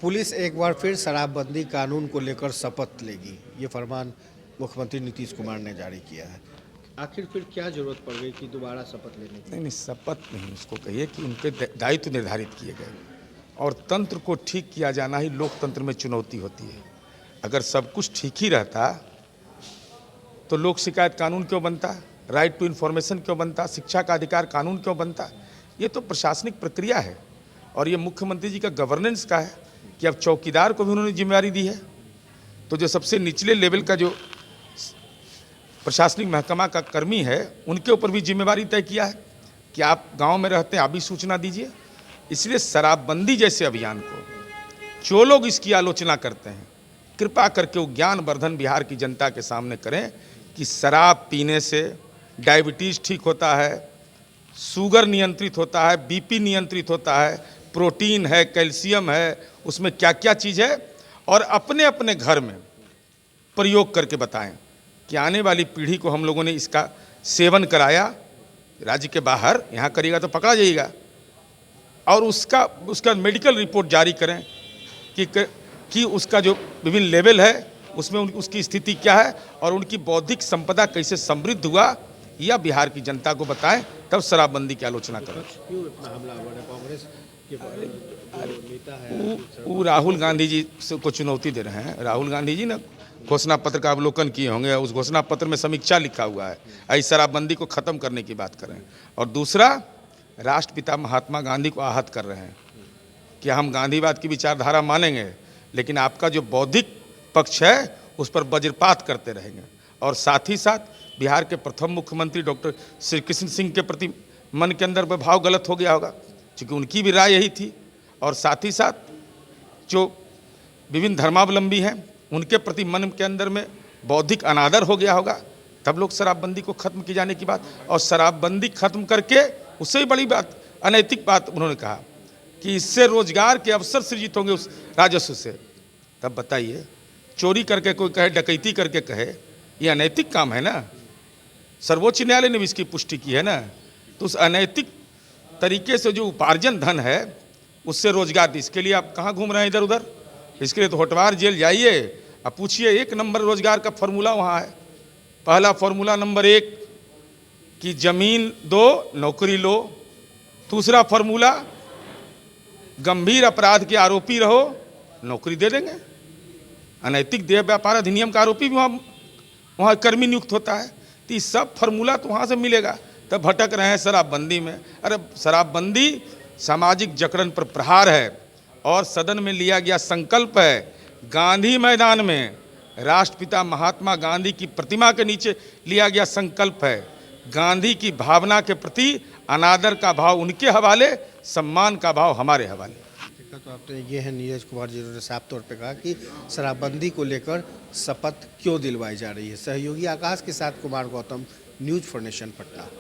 Police एक बार फिर शराबबंदी कानून को लेकर शपथ लेगी, ये फरमान मुख्यमंत्री नीतीश कुमार ने जारी किया है। आखिर फिर क्या जरूरत पड़ गई कि दोबारा शपथ लेने की? नहीं, शपथ नहीं, उसको कहिए कि उनके दायित्व निर्धारित किए गए और तंत्र को ठीक किया जाना ही लोकतंत्र में चुनौती होती है। अगर सब कुछ ठीक ही रहता तो लोक शिकायत कानून क्यों बनता, राइट टू इन्फॉर्मेशन क्यों बनता, शिक्षा का अधिकार कानून क्यों बनता? ये तो प्रशासनिक प्रक्रिया है और ये मुख्यमंत्री जी का गवर्नेंस का है कि अब चौकीदार को भी उन्होंने जिम्मेदारी दी है। तो जो सबसे निचले लेवल का जो प्रशासनिक महकमा का कर्मी है उनके ऊपर भी जिम्मेदारी तय किया है कि आप गांव में रहते हैं, आप भी सूचना दीजिए। इसलिए शराबबंदी जैसे अभियान को जो लोग इसकी आलोचना करते हैं, कृपा करके वो ज्ञानवर्धन बिहार की जनता के सामने करें कि शराब पीने से डायबिटीज़ ठीक होता है, शुगर नियंत्रित होता है, बीपी नियंत्रित होता है, प्रोटीन है, कैल्शियम है, उसमें क्या क्या चीज़ है, और अपने अपने घर में प्रयोग करके बताएं कि आने वाली पीढ़ी को हम लोगों ने इसका सेवन कराया। राज्य के बाहर, यहाँ करिएगा तो पकड़ा जाइएगा, और उसका मेडिकल रिपोर्ट जारी करें कि उसका जो विभिन्न लेवल है उसमें उसकी स्थिति क्या है और उनकी बौद्धिक संपदा कैसे समृद्ध हुआ, या बिहार की जनता को बताएं, तब शराबबंदी की आलोचना करें। क्यों इतना हमलावर है कांग्रेस के नेता है? वो राहुल गांधी जी को चुनौती दे रहे हैं। राहुल गांधी जी ने घोषणा पत्र का अवलोकन किए होंगे, उस घोषणा पत्र में समीक्षा लिखा हुआ है, इस शराबबंदी को ख़त्म करने की बात करें। और दूसरा, राष्ट्रपिता महात्मा गांधी को आहत कर रहे हैं कि हम गांधीवाद की विचारधारा मानेंगे लेकिन आपका जो बौद्धिक पक्ष है उस पर वज्रपात करते रहेंगे। और साथ ही साथ बिहार के प्रथम मुख्यमंत्री डॉक्टर श्री कृष्ण सिंह के प्रति मन के अंदर भाव गलत हो गया होगा, क्योंकि उनकी भी राय यही थी। और साथ ही साथ जो विभिन्न धर्मावलंबी हैं उनके प्रति मन के अंदर में बौद्धिक अनादर हो गया होगा, तब लोग शराबबंदी को खत्म किए जाने की बात। और शराबबंदी खत्म करके उससे भी बड़ी बात, अनैतिक बात उन्होंने कहा कि इससे रोजगार के अवसर सृजित होंगे उस राजस्व से। तब बताइए, चोरी करके कोई कहे, डकैती करके कहे, ये अनैतिक काम है ना। सर्वोच्च न्यायालय ने भी इसकी पुष्टि की है ना। तो उस अनैतिक तरीके से जो उपार्जन धन है उससे रोजगार दी, इसके लिए आप कहाँ घूम रहे हैं इधर उधर? इसके लिए तो होटवार जेल जाइए, अब पूछिए। एक नंबर रोजगार का फॉर्मूला वहाँ है। पहला फॉर्मूला नंबर 1 कि जमीन दो, नौकरी लो। दूसरा फॉर्मूला, गंभीर अपराध के आरोपी रहो, नौकरी दे देंगे। अनैतिक देह व्यापार अधिनियम का आरोपी भी वहाँ कर्मी नियुक्त होता है। तो ये सब फार्मूला तो वहाँ से मिलेगा। तब भटक रहे हैं शराबबंदी में। अरे शराबबंदी सामाजिक जकड़न पर प्रहार है और सदन में लिया गया संकल्प है। गांधी मैदान में राष्ट्रपिता महात्मा गांधी की प्रतिमा के नीचे लिया गया संकल्प है। गांधी की भावना के प्रति अनादर का भाव उनके हवाले, सम्मान का भाव हमारे हवाले। तो आपने ये है, नीरज कुमार जी ने साफ तौर पे कहा कि शराबबंदी को लेकर शपथ क्यों दिलवाई जा रही है। सहयोगी आकाश के साथ Kumar Gautam, news for nation, Patna.